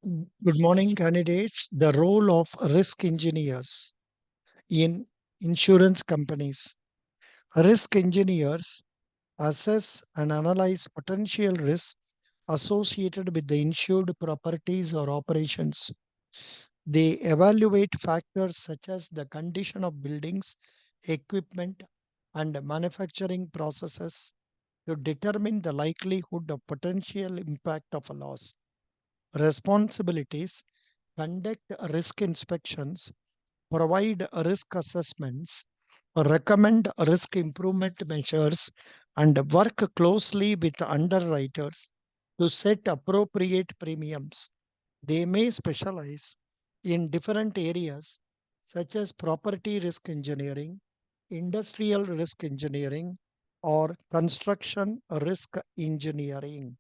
Good morning, candidates. The role of risk engineers in insurance companies. Risk engineers assess and analyze potential risks associated with the insured properties or operations. They evaluate factors such as the condition of buildings, equipment, and manufacturing processes to determine the likelihood of potential impact of a loss. Responsibilities: conduct risk inspections, provide risk assessments, recommend risk improvement measures, and work closely with underwriters to set appropriate premiums. They may specialize in different areas such as property risk engineering, industrial risk engineering, or construction risk engineering.